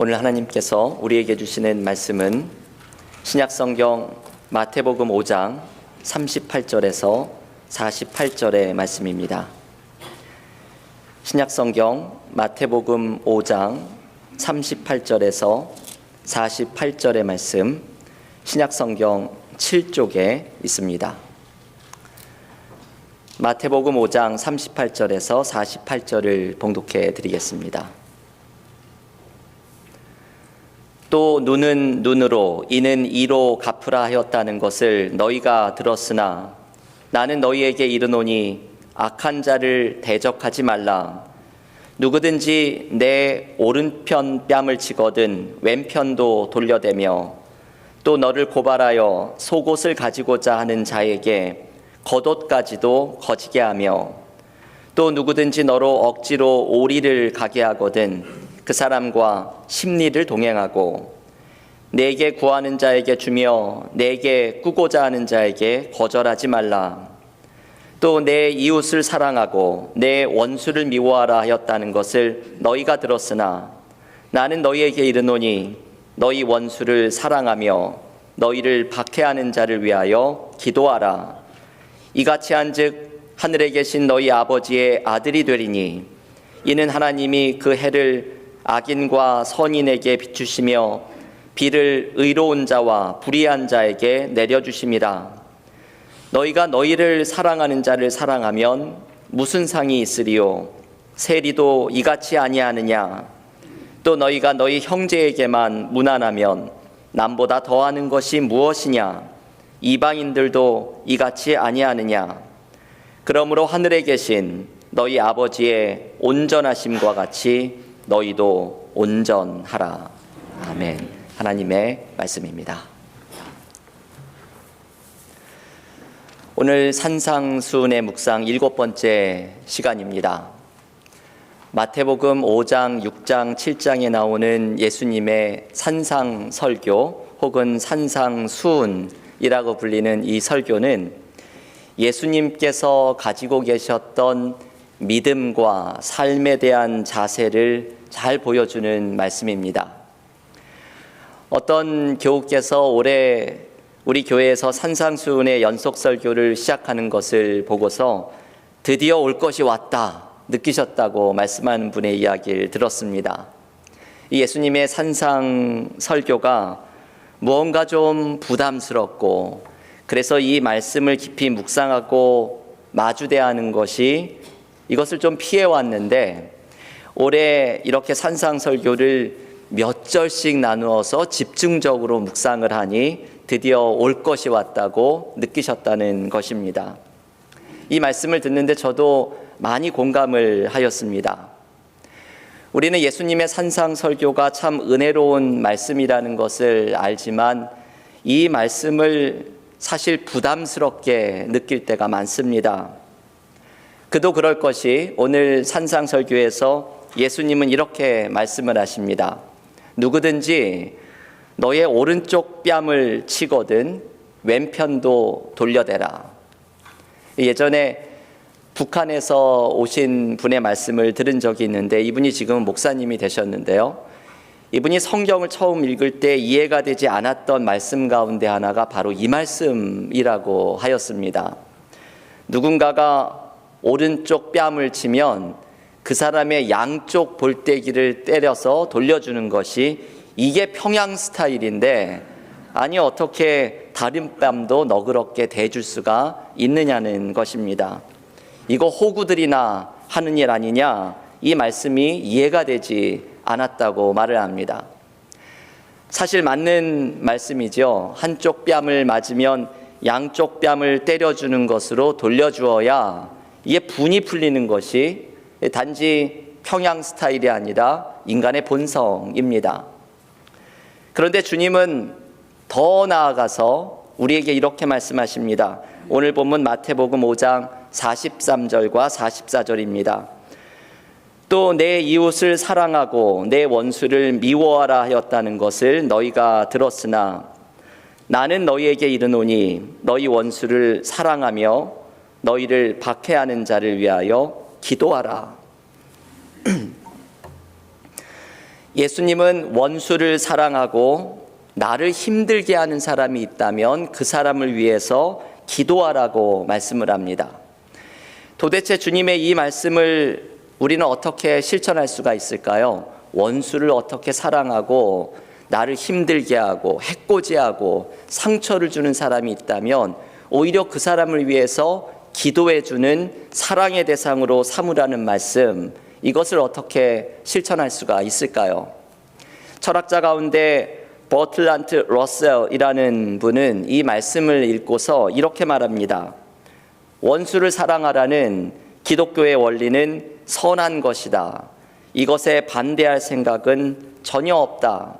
오늘 하나님께서 우리에게 주시는 말씀은 신약성경 마태복음 5장 38절에서 48절의 말씀입니다. 신약성경 마태복음 5장 38절에서 48절의 말씀, 신약성경 7쪽에 있습니다. 마태복음 5장 38절에서 48절을 봉독해 드리겠습니다. 또 눈은 눈으로 이는 이로 갚으라 하였다는 것을 너희가 들었으나 나는 너희에게 이르노니 악한 자를 대적하지 말라. 누구든지 내 오른편 뺨을 치거든 왼편도 돌려대며 또 너를 고발하여 속옷을 가지고자 하는 자에게 겉옷까지도 거지게 하며 또 누구든지 너로 억지로 오리를 가게 하거든 그 사람과 십리를 동행하고 내게 구하는 자에게 주며 내게 꾸고자 하는 자에게 거절하지 말라. 또 내 이웃을 사랑하고 내 원수를 미워하라 하였다는 것을 너희가 들었으나 나는 너희에게 이르노니 너희 원수를 사랑하며 너희를 박해하는 자를 위하여 기도하라. 이같이 한즉 하늘에 계신 너희 아버지의 아들이 되리니 이는 하나님이 그 해를 악인과 선인에게 비추시며 비를 의로운 자와 불의한 자에게 내려주심이라. 너희가 너희를 사랑하는 자를 사랑하면 무슨 상이 있으리요? 세리도 이같이 아니하느냐? 또 너희가 너희 형제에게만 무난하면 남보다 더하는 것이 무엇이냐? 이방인들도 이같이 아니하느냐? 그러므로 하늘에 계신 너희 아버지의 온전하심과 같이 너희도 온전하라. 아멘. 하나님의 말씀입니다. 오늘 산상수훈의 묵상 7번째 시간입니다. 마태복음 5장, 6장, 7장에 나오는 예수님의 산상설교 혹은 산상수훈이라고 불리는 이 설교는 예수님께서 가지고 계셨던 믿음과 삶에 대한 자세를 잘 보여주는 말씀입니다. 어떤 교우께서 올해 우리 교회에서 산상수훈의 연속 설교를 시작하는 것을 보고서 드디어 올 것이 왔다 느끼셨다고 말씀하는 분의 이야기를 들었습니다. 예수님의 산상 설교가 무언가 좀 부담스럽고 그래서 이 말씀을 깊이 묵상하고 마주대하는 것이 이것을 좀 피해왔는데 올해 이렇게 산상 설교를 몇 절씩 나누어서 집중적으로 묵상을 하니 드디어 올 것이 왔다고 느끼셨다는 것입니다. 이 말씀을 듣는데 저도 많이 공감을 하였습니다. 우리는 예수님의 산상 설교가 참 은혜로운 말씀이라는 것을 알지만 이 말씀을 사실 부담스럽게 느낄 때가 많습니다. 그도 그럴 것이 오늘 산상 설교에서 예수님은 이렇게 말씀을 하십니다. 누구든지 너의 오른쪽 뺨을 치거든 왼편도 돌려대라. 예전에 북한에서 오신 분의 말씀을 들은 적이 있는데 이분이 지금은 목사님이 되셨는데요. 이분이 성경을 처음 읽을 때 이해가 되지 않았던 말씀 가운데 하나가 바로 이 말씀이라고 하였습니다. 누군가가 오른쪽 뺨을 치면 그 사람의 양쪽 볼때기를 때려서 돌려주는 것이 이게 평양 스타일인데 아니 어떻게 다른 뺨도 너그럽게 대줄 수가 있느냐는 것입니다. 이거 호구들이나 하는 일 아니냐? 이 말씀이 이해가 되지 않았다고 말을 합니다. 사실 맞는 말씀이죠. 한쪽 뺨을 맞으면 양쪽 뺨을 때려주는 것으로 돌려주어야 이게 분이 풀리는 것이 단지 평양 스타일이 아니라 인간의 본성입니다. 그런데 주님은 더 나아가서 우리에게 이렇게 말씀하십니다. 오늘 본문 마태복음 5장 43절과 44절입니다. 또 내 이웃을 사랑하고 내 원수를 미워하라 하였다는 것을 너희가 들었으나 나는 너희에게 이르노니 너희 원수를 사랑하며 너희를 박해하는 자를 위하여 기도하라. 예수님은 원수를 사랑하고 나를 힘들게 하는 사람이 있다면 그 사람을 위해서 기도하라고 말씀을 합니다. 도대체 주님의 이 말씀을 우리는 어떻게 실천할 수가 있을까요? 원수를 어떻게 사랑하고 나를 힘들게 하고 해코지하고 상처를 주는 사람이 있다면 오히려 그 사람을 위해서 기도해 주는 사랑의 대상으로 삼으라는 말씀, 이것을 어떻게 실천할 수가 있을까요? 철학자 가운데 버틀란트 러셀이라는 분은 이 말씀을 읽고서 이렇게 말합니다. 원수를 사랑하라는 기독교의 원리는 선한 것이다. 이것에 반대할 생각은 전혀 없다.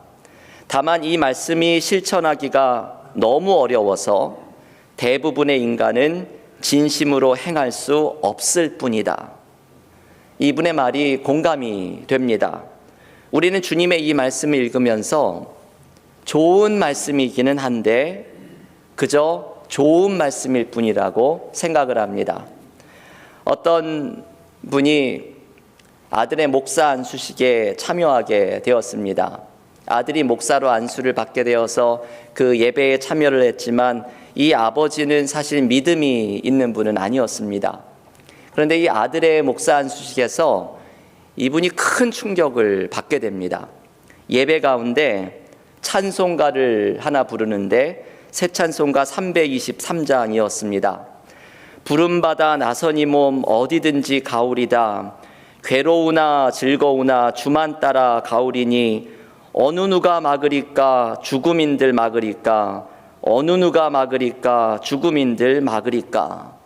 다만 이 말씀이 실천하기가 너무 어려워서 대부분의 인간은 진심으로 행할 수 없을 뿐이다. 이분의 말이 공감이 됩니다. 우리는 주님의 이 말씀을 읽으면서 좋은 말씀이기는 한데 그저 좋은 말씀일 뿐이라고 생각을 합니다. 어떤 분이 아들의 목사 안수식에 참여하게 되었습니다. 아들이 목사로 안수를 받게 되어서 그 예배에 참여를 했지만 이 아버지는 사실 믿음이 있는 분은 아니었습니다. 그런데 이 아들의 목사 안수식에서 이분이 큰 충격을 받게 됩니다. 예배 가운데 찬송가를 하나 부르는데 새 찬송가 323장이었습니다. 부름받아 나선 이 몸 어디든지 가오리다. 괴로우나 즐거우나 주만 따라 가오리니 어느 누가 막으리까 죽음인들 막으리까 어느 누가 막으리까 죽음인들 막으리까.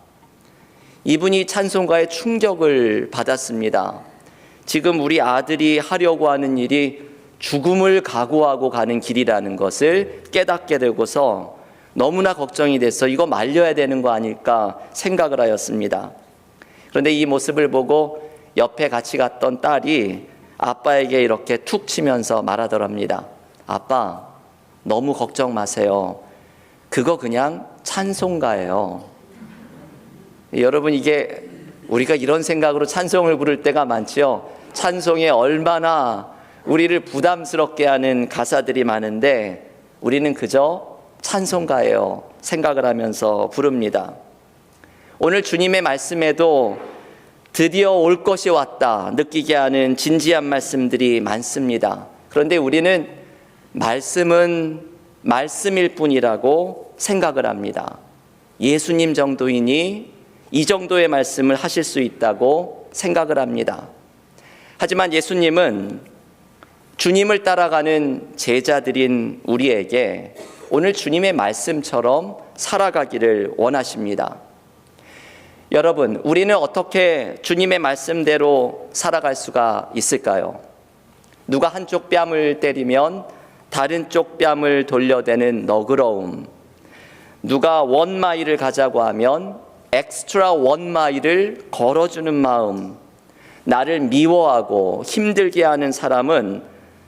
이분이 찬송가에 충격을 받았습니다. 지금 우리 아들이 하려고 하는 일이 죽음을 각오하고 가는 길이라는 것을 깨닫게 되고서 너무나 걱정이 돼서 이거 말려야 되는 거 아닐까 생각을 하였습니다. 그런데 이 모습을 보고 옆에 같이 갔던 딸이 아빠에게 이렇게 툭 치면서 말하더랍니다. 아빠, 너무 걱정 마세요. 그거 그냥 찬송가예요. 여러분, 이게 우리가 이런 생각으로 찬송을 부를 때가 많지요. 찬송에 얼마나 우리를 부담스럽게 하는 가사들이 많은데 우리는 그저 찬송가예요 생각을 하면서 부릅니다. 오늘 주님의 말씀에도 드디어 올 것이 왔다 느끼게 하는 진지한 말씀들이 많습니다. 그런데 우리는 말씀은 말씀일 뿐이라고 생각을 합니다. 예수님 정도이니 이 정도의 말씀을 하실 수 있다고 생각을 합니다. 하지만 예수님은 주님을 따라가는 제자들인 우리에게 오늘 주님의 말씀처럼 살아가기를 원하십니다. 여러분, 우리는 어떻게 주님의 말씀대로 살아갈 수가 있을까요? 누가 한쪽 뺨을 때리면 다른 쪽 뺨을 돌려대는 너그러움, 누가 원마일을 가자고 하면 엑스트라 원마일을 걸어주는 마음, 나를 미워하고 힘들게 하는 사람은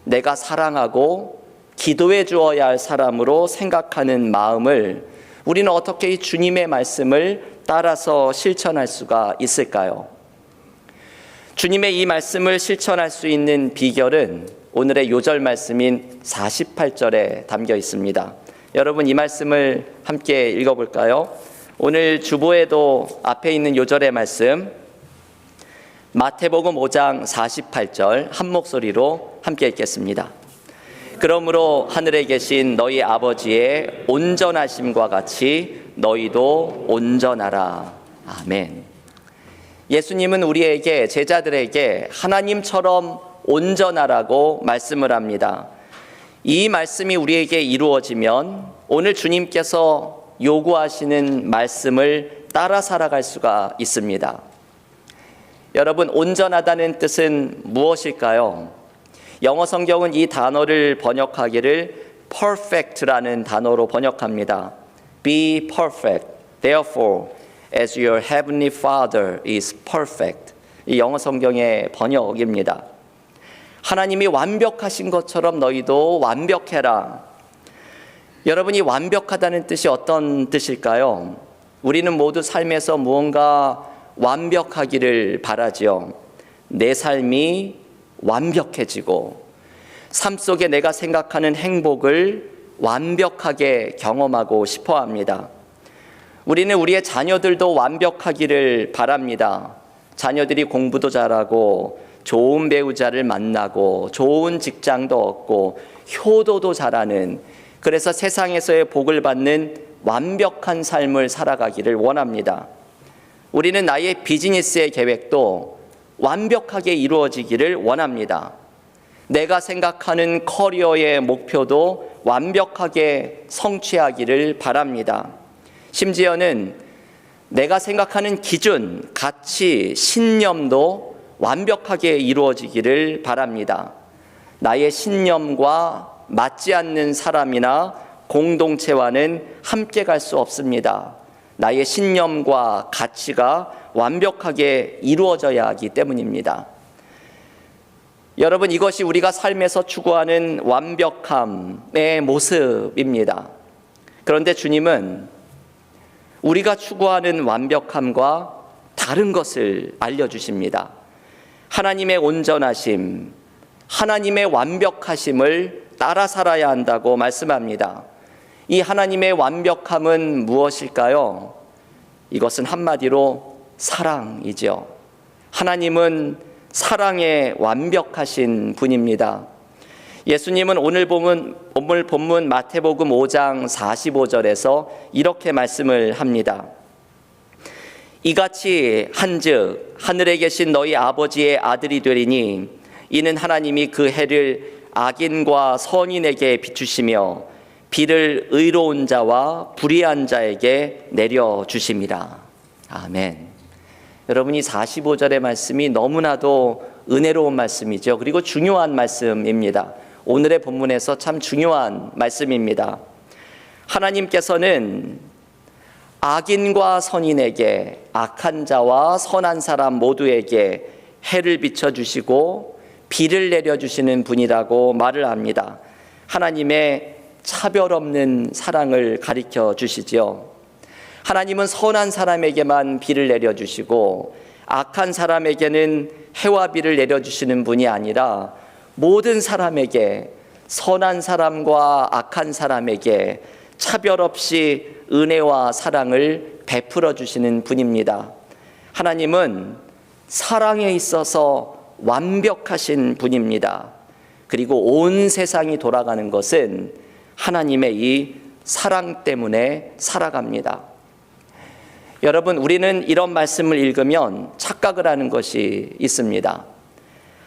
내가 사랑하고 기도해 주어야 할 사람으로 생각하는 마음을 우리는 어떻게 이 주님의 말씀을 따라서 실천할 수가 있을까요? 주님의 이 말씀을 실천할 수 있는 비결은 오늘의 요절 말씀인 48절에 담겨 있습니다. 여러분, 이 말씀을 함께 읽어볼까요? 오늘 주보에도 앞에 있는 요절의 말씀 마태복음 5장 48절 한 목소리로 함께 읽겠습니다. 그러므로 하늘에 계신 너희 아버지의 온전하심과 같이 너희도 온전하라. 아멘. 예수님은 우리에게, 제자들에게 하나님처럼 온전하라고 말씀을 합니다. 이 말씀이 우리에게 이루어지면 오늘 주님께서 요구하시는 말씀을 따라 살아갈 수가 있습니다. 여러분, 온전하다는 뜻은 무엇일까요? 영어 성경은 이 단어를 번역하기를 perfect라는 단어로 번역합니다. Be perfect, therefore, as your heavenly Father is perfect. 이 영어 성경의 번역입니다. 하나님이 완벽하신 것처럼 너희도 완벽해라. 여러분이 완벽하다는 뜻이 어떤 뜻일까요? 우리는 모두 삶에서 무언가 완벽하기를 바라지요. 내 삶이 완벽해지고 삶 속에 내가 생각하는 행복을 완벽하게 경험하고 싶어 합니다. 우리는 우리의 자녀들도 완벽하기를 바랍니다. 자녀들이 공부도 잘하고 좋은 배우자를 만나고 좋은 직장도 얻고 효도도 잘하는, 그래서 세상에서의 복을 받는 완벽한 삶을 살아가기를 원합니다. 우리는 나의 비즈니스의 계획도 완벽하게 이루어지기를 원합니다. 내가 생각하는 커리어의 목표도 완벽하게 성취하기를 바랍니다. 심지어는 내가 생각하는 기준, 가치, 신념도 완벽하게 이루어지기를 바랍니다. 나의 신념과 맞지 않는 사람이나 공동체와는 함께 갈 수 없습니다. 나의 신념과 가치가 완벽하게 이루어져야 하기 때문입니다. 여러분, 이것이 우리가 삶에서 추구하는 완벽함의 모습입니다. 그런데 주님은 우리가 추구하는 완벽함과 다른 것을 알려주십니다. 하나님의 온전하심, 하나님의 완벽하심을 따라 살아야 한다고 말씀합니다. 이 하나님의 완벽함은 무엇일까요? 이것은 한마디로 사랑이죠. 하나님은 사랑에 완벽하신 분입니다. 예수님은 오늘 본문 마태복음 5장 45절에서 이렇게 말씀을 합니다. 이같이 한즉 하늘에 계신 너희 아버지의 아들이 되리니 이는 하나님이 그 해를 악인과 선인에게 비추시며 비를 의로운 자와 불의한 자에게 내려주심이라. 아멘. 여러분, 이 45절의 말씀이 너무나도 은혜로운 말씀이죠. 그리고 중요한 말씀입니다. 오늘의 본문에서 참 중요한 말씀입니다. 하나님께서는 악인과 선인에게, 악한 자와 선한 사람 모두에게 해를 비춰주시고 비를 내려주시는 분이라고 말을 합니다. 하나님의 차별 없는 사랑을 가르쳐 주시지요. 하나님은 선한 사람에게만 비를 내려주시고 악한 사람에게는 해와 비를 내려주시는 분이 아니라 모든 사람에게, 선한 사람과 악한 사람에게 차별 없이 은혜와 사랑을 베풀어 주시는 분입니다. 하나님은 사랑에 있어서 완벽하신 분입니다. 그리고 온 세상이 돌아가는 것은 하나님의 이 사랑 때문에 살아갑니다. 여러분, 우리는 이런 말씀을 읽으면 착각을 하는 것이 있습니다.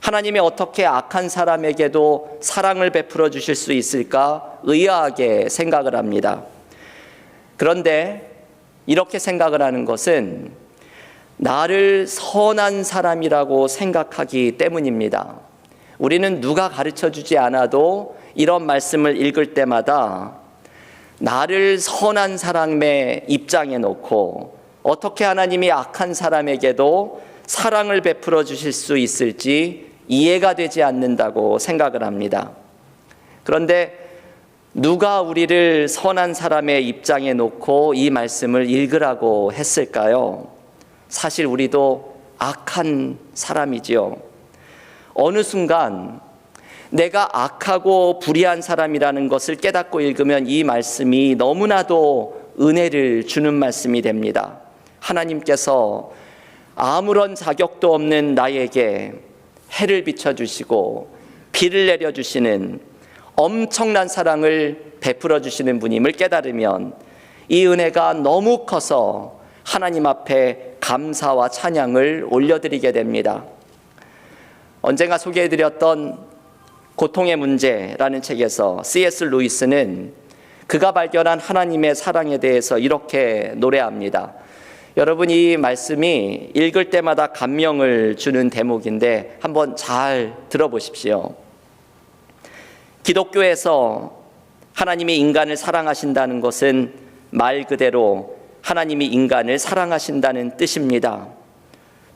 하나님이 어떻게 악한 사람에게도 사랑을 베풀어 주실 수 있을까 의아하게 생각을 합니다. 그런데 이렇게 생각을 하는 것은 나를 선한 사람이라고 생각하기 때문입니다. 우리는 누가 가르쳐 주지 않아도 이런 말씀을 읽을 때마다 나를 선한 사람의 입장에 놓고 어떻게 하나님이 악한 사람에게도 사랑을 베풀어 주실 수 있을지 이해가 되지 않는다고 생각을 합니다. 그런데 누가 우리를 선한 사람의 입장에 놓고 이 말씀을 읽으라고 했을까요? 사실 우리도 악한 사람이지요. 어느 순간 내가 악하고 불의한 사람이라는 것을 깨닫고 읽으면 이 말씀이 너무나도 은혜를 주는 말씀이 됩니다. 하나님께서 아무런 자격도 없는 나에게 해를 비춰주시고 비를 내려주시는 엄청난 사랑을 베풀어 주시는 분임을 깨달으면 이 은혜가 너무 커서 하나님 앞에 감사와 찬양을 올려드리게 됩니다. 언젠가 소개해드렸던 고통의 문제라는 책에서 C.S. 루이스는 그가 발견한 하나님의 사랑에 대해서 이렇게 노래합니다. 여러분, 이 말씀이 읽을 때마다 감명을 주는 대목인데 한번 잘 들어보십시오. 기독교에서 하나님이 인간을 사랑하신다는 것은 말 그대로 하나님이 인간을 사랑하신다는 뜻입니다.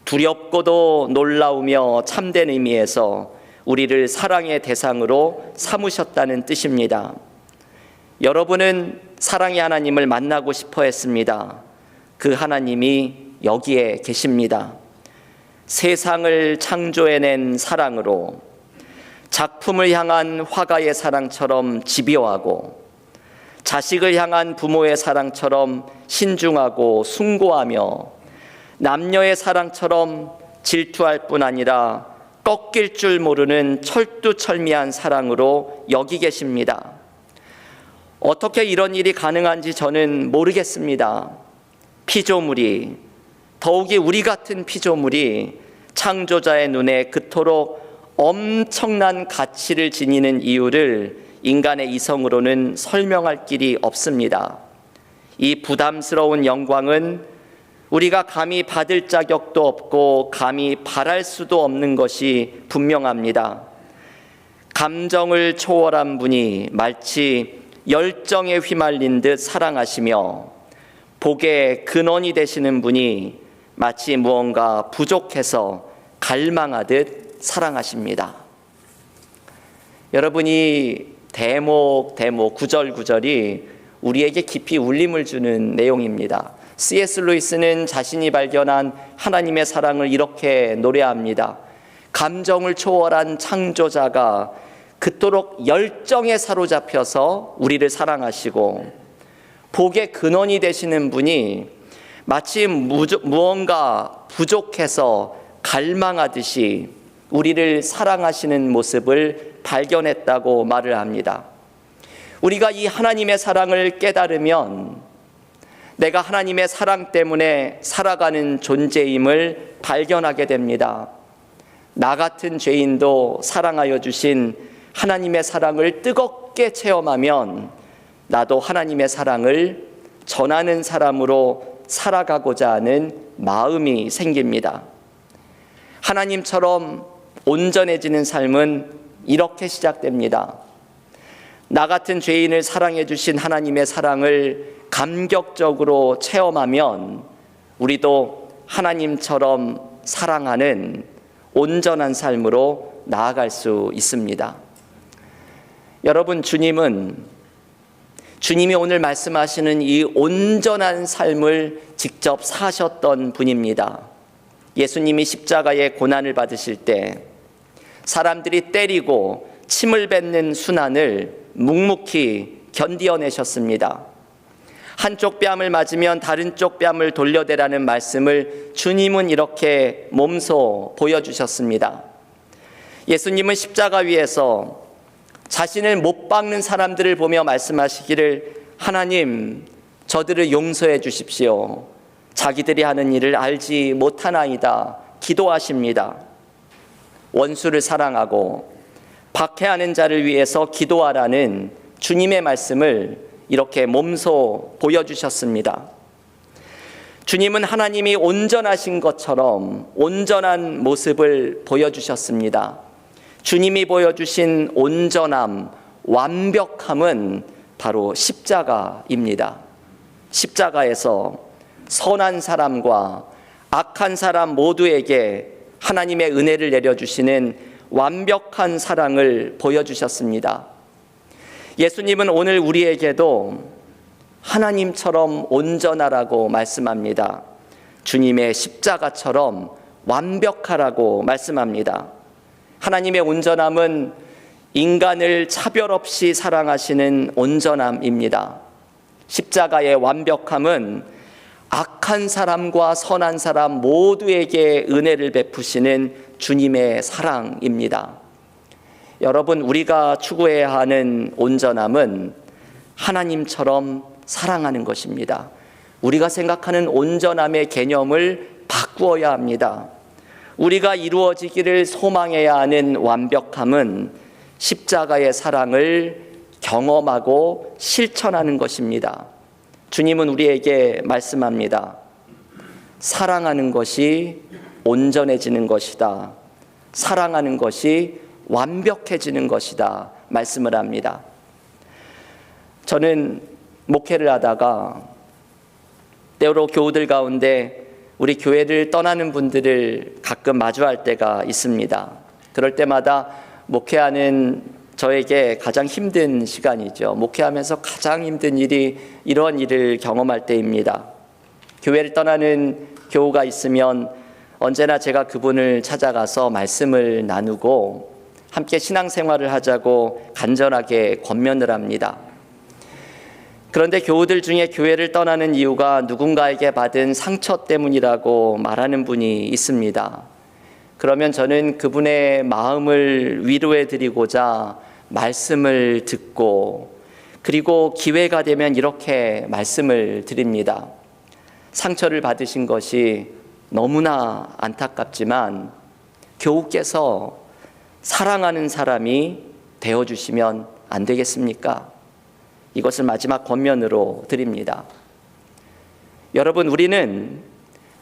두렵고도 놀라우며 참된 의미에서 우리를 사랑의 대상으로 삼으셨다는 뜻입니다. 여러분은 사랑의 하나님을 만나고 싶어 했습니다. 그 하나님이 여기에 계십니다. 세상을 창조해낸 사랑으로, 작품을 향한 화가의 사랑처럼 집요하고 자식을 향한 부모의 사랑처럼 신중하고 숭고하며 남녀의 사랑처럼 질투할 뿐 아니라 꺾일 줄 모르는 철두철미한 사랑으로 여기 계십니다. 어떻게 이런 일이 가능한지 저는 모르겠습니다. 피조물이, 더욱이 우리 같은 피조물이 창조자의 눈에 그토록 엄청난 가치를 지니는 이유를 인간의 이성으로는 설명할 길이 없습니다. 이 부담스러운 영광은 우리가 감히 받을 자격도 없고 감히 바랄 수도 없는 것이 분명합니다. 감정을 초월한 분이 마치 열정에 휘말린 듯 사랑하시며 복의 근원이 되시는 분이 마치 무언가 부족해서 갈망하듯 사랑하십니다. 여러분이 대목 구절구절이 우리에게 깊이 울림을 주는 내용입니다. C.S. 루이스는 자신이 발견한 하나님의 사랑을 이렇게 노래합니다. 감정을 초월한 창조자가 그토록 열정에 사로잡혀서 우리를 사랑하시고 복의 근원이 되시는 분이 마치 무언가 부족해서 갈망하듯이 우리를 사랑하시는 모습을 발견했다고 말을 합니다. 우리가 이 하나님의 사랑을 깨달으면 내가 하나님의 사랑 때문에 살아가는 존재임을 발견하게 됩니다. 나 같은 죄인도 사랑하여 주신 하나님의 사랑을 뜨겁게 체험하면 나도 하나님의 사랑을 전하는 사람으로 살아가고자 하는 마음이 생깁니다. 하나님처럼 온전해지는 삶은 이렇게 시작됩니다. 나 같은 죄인을 사랑해 주신 하나님의 사랑을 감격적으로 체험하면 우리도 하나님처럼 사랑하는 온전한 삶으로 나아갈 수 있습니다. 여러분, 주님이 오늘 말씀하시는 이 온전한 삶을 직접 사셨던 분입니다. 예수님이 십자가의 고난을 받으실 때 사람들이 때리고 침을 뱉는 순환을 묵묵히 견디어내셨습니다. 한쪽 뺨을 맞으면 다른 쪽 뺨을 돌려대라는 말씀을 주님은 이렇게 몸소 보여주셨습니다. 예수님은 십자가 위에서 자신을 못 박는 사람들을 보며 말씀하시기를, 하나님, 저들을 용서해 주십시오. 자기들이 하는 일을 알지 못하나이다 기도하십니다. 원수를 사랑하고 박해하는 자를 위해서 기도하라는 주님의 말씀을 이렇게 몸소 보여주셨습니다. 주님은 하나님이 온전하신 것처럼 온전한 모습을 보여주셨습니다. 주님이 보여주신 온전함, 완벽함은 바로 십자가입니다. 십자가에서 선한 사람과 악한 사람 모두에게 하나님의 은혜를 내려주시는 완벽한 사랑을 보여주셨습니다. 예수님은 오늘 우리에게도 하나님처럼 온전하라고 말씀합니다. 주님의 십자가처럼 완벽하라고 말씀합니다. 하나님의 온전함은 인간을 차별 없이 사랑하시는 온전함입니다. 십자가의 완벽함은 악한 사람과 선한 사람 모두에게 은혜를 베푸시는 주님의 사랑입니다. 여러분, 우리가 추구해야 하는 온전함은 하나님처럼 사랑하는 것입니다. 우리가 생각하는 온전함의 개념을 바꾸어야 합니다. 우리가 이루어지기를 소망해야 하는 완벽함은 십자가의 사랑을 경험하고 실천하는 것입니다. 주님은 우리에게 말씀합니다. 사랑하는 것이 온전해지는 것이다. 사랑하는 것이 완벽해지는 것이다 말씀을 합니다. 저는 목회를 하다가 때로 교우들 가운데 우리 교회를 떠나는 분들을 가끔 마주할 때가 있습니다. 그럴 때마다 목회하는 저에게 가장 힘든 시간이죠. 목회하면서 가장 힘든 일이 이런 일을 경험할 때입니다. 교회를 떠나는 교우가 있으면 언제나 제가 그분을 찾아가서 말씀을 나누고 함께 신앙생활을 하자고 간절하게 권면을 합니다. 그런데 교우들 중에 교회를 떠나는 이유가 누군가에게 받은 상처 때문이라고 말하는 분이 있습니다. 그러면 저는 그분의 마음을 위로해 드리고자 말씀을 듣고, 그리고 기회가 되면 이렇게 말씀을 드립니다. 상처를 받으신 것이 너무나 안타깝지만 교우께서 사랑하는 사람이 되어주시면 안 되겠습니까? 이것을 마지막 권면으로 드립니다. 여러분, 우리는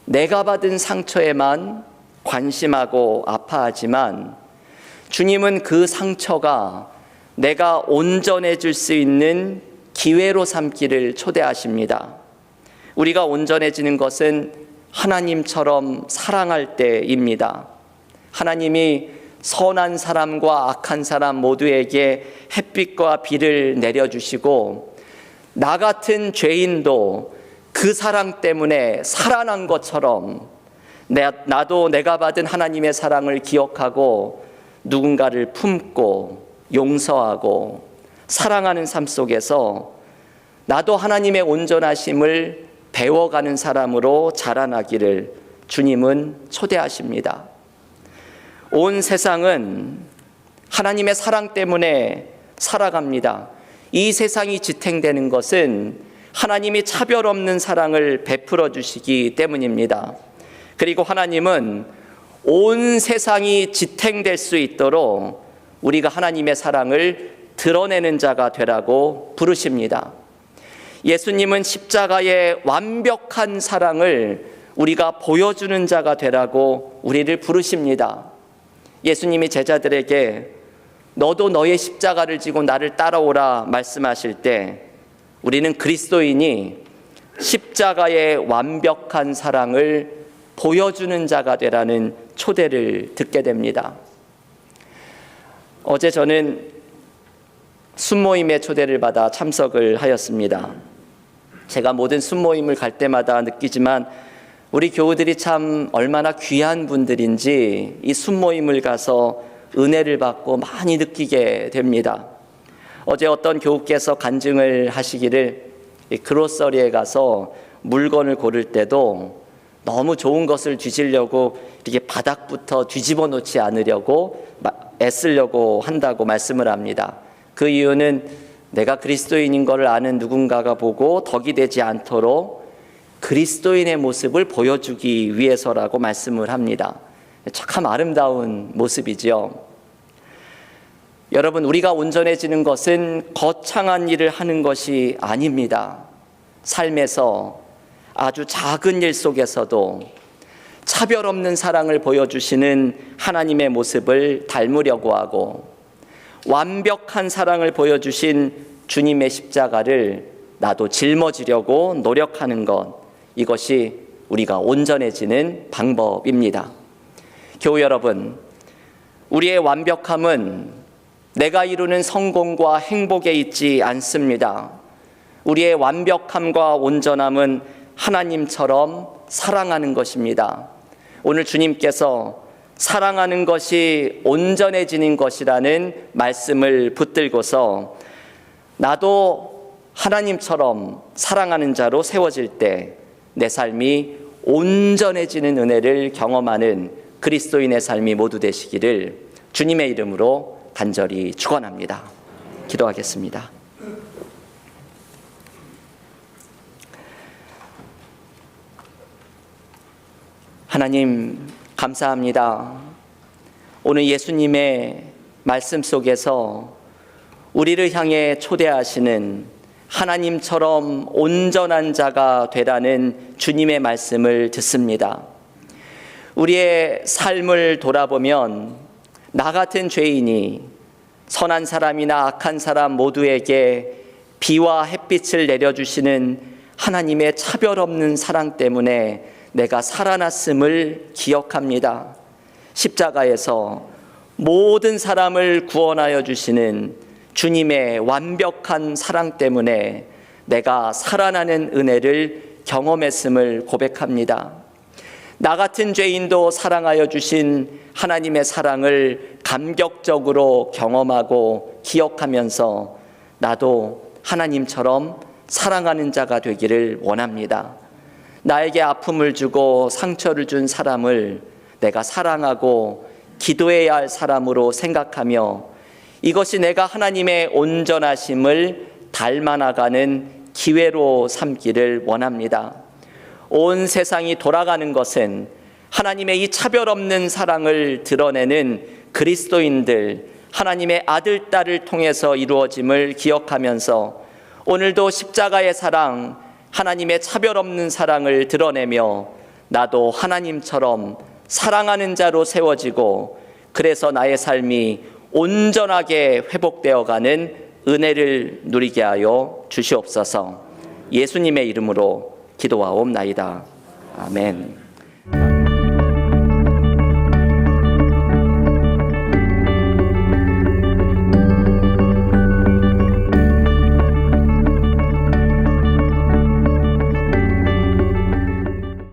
내가 받은 상처에만 관심하고 아파하지만 주님은 그 상처가 내가 온전해질 수 있는 기회로 삼기를 초대하십니다. 우리가 온전해지는 것은 하나님처럼 사랑할 때입니다. 하나님이 선한 사람과 악한 사람 모두에게 햇빛과 비를 내려주시고 나 같은 죄인도 그 사랑 때문에 살아난 것처럼 나도 내가 받은 하나님의 사랑을 기억하고 누군가를 품고 용서하고 사랑하는 삶 속에서 나도 하나님의 온전하심을 배워가는 사람으로 자라나기를 주님은 초대하십니다. 온 세상은 하나님의 사랑 때문에 살아갑니다. 이 세상이 지탱되는 것은 하나님이 차별 없는 사랑을 베풀어 주시기 때문입니다. 그리고 하나님은 온 세상이 지탱될 수 있도록 우리가 하나님의 사랑을 드러내는 자가 되라고 부르십니다. 예수님은 십자가의 완벽한 사랑을 우리가 보여주는 자가 되라고 우리를 부르십니다. 예수님이 제자들에게 너도 너의 십자가를 지고 나를 따라오라 말씀하실 때 우리는 그리스도인이 십자가의 완벽한 사랑을 보여주는 자가 되라는 초대를 듣게 됩니다. 어제 저는 순모임의 초대를 받아 참석을 하였습니다. 제가 모든 순모임을 갈 때마다 느끼지만 우리 교우들이 참 얼마나 귀한 분들인지 이 순모임을 가서 은혜를 받고 많이 느끼게 됩니다. 어제 어떤 교우께서 간증을 하시기를 그로서리에 가서 물건을 고를 때도 너무 좋은 것을 뒤지려고 이렇게 바닥부터 뒤집어 놓지 않으려고 애쓰려고 한다고 말씀을 합니다. 그 이유는 내가 그리스도인인 것을 아는 누군가가 보고 덕이 되지 않도록 그리스도인의 모습을 보여주기 위해서라고 말씀을 합니다. 참 아름다운 모습이죠. 여러분, 우리가 온전해지는 것은 거창한 일을 하는 것이 아닙니다. 삶에서 아주 작은 일 속에서도 차별 없는 사랑을 보여주시는 하나님의 모습을 닮으려고 하고 완벽한 사랑을 보여주신 주님의 십자가를 나도 짊어지려고 노력하는 것, 이것이 우리가 온전해지는 방법입니다. 교우 여러분, 우리의 완벽함은 내가 이루는 성공과 행복에 있지 않습니다. 우리의 완벽함과 온전함은 하나님처럼 사랑하는 것입니다. 오늘 주님께서 사랑하는 것이 온전해지는 것이라는 말씀을 붙들고서 나도 하나님처럼 사랑하는 자로 세워질 때 내 삶이 온전해지는 은혜를 경험하는 그리스도인의 삶이 모두 되시기를 주님의 이름으로 간절히 축원합니다. 기도하겠습니다. 하나님 감사합니다. 오늘 예수님의 말씀 속에서 우리를 향해 초대하시는 하나님처럼 온전한 자가 되라는 주님의 말씀을 듣습니다. 우리의 삶을 돌아보면 나 같은 죄인이 선한 사람이나 악한 사람 모두에게 비와 햇빛을 내려주시는 하나님의 차별 없는 사랑 때문에 내가 살아났음을 기억합니다. 십자가에서 모든 사람을 구원하여 주시는 주님의 완벽한 사랑 때문에 내가 살아나는 은혜를 경험했음을 고백합니다. 나 같은 죄인도 사랑하여 주신 하나님의 사랑을 감격적으로 경험하고 기억하면서 나도 하나님처럼 사랑하는 자가 되기를 원합니다. 나에게 아픔을 주고 상처를 준 사람을 내가 사랑하고 기도해야 할 사람으로 생각하며 이것이 내가 하나님의 온전하심을 닮아나가는 기회로 삼기를 원합니다. 온 세상이 돌아가는 것은 하나님의 이 차별 없는 사랑을 드러내는 그리스도인들, 하나님의 아들, 딸을 통해서 이루어짐을 기억하면서 오늘도 십자가의 사랑, 하나님의 차별 없는 사랑을 드러내며 나도 하나님처럼 사랑하는 자로 세워지고 그래서 나의 삶이 온전하게 회복되어가는 은혜를 누리게 하여 주시옵소서. 예수님의 이름으로 기도하옵나이다. 아멘.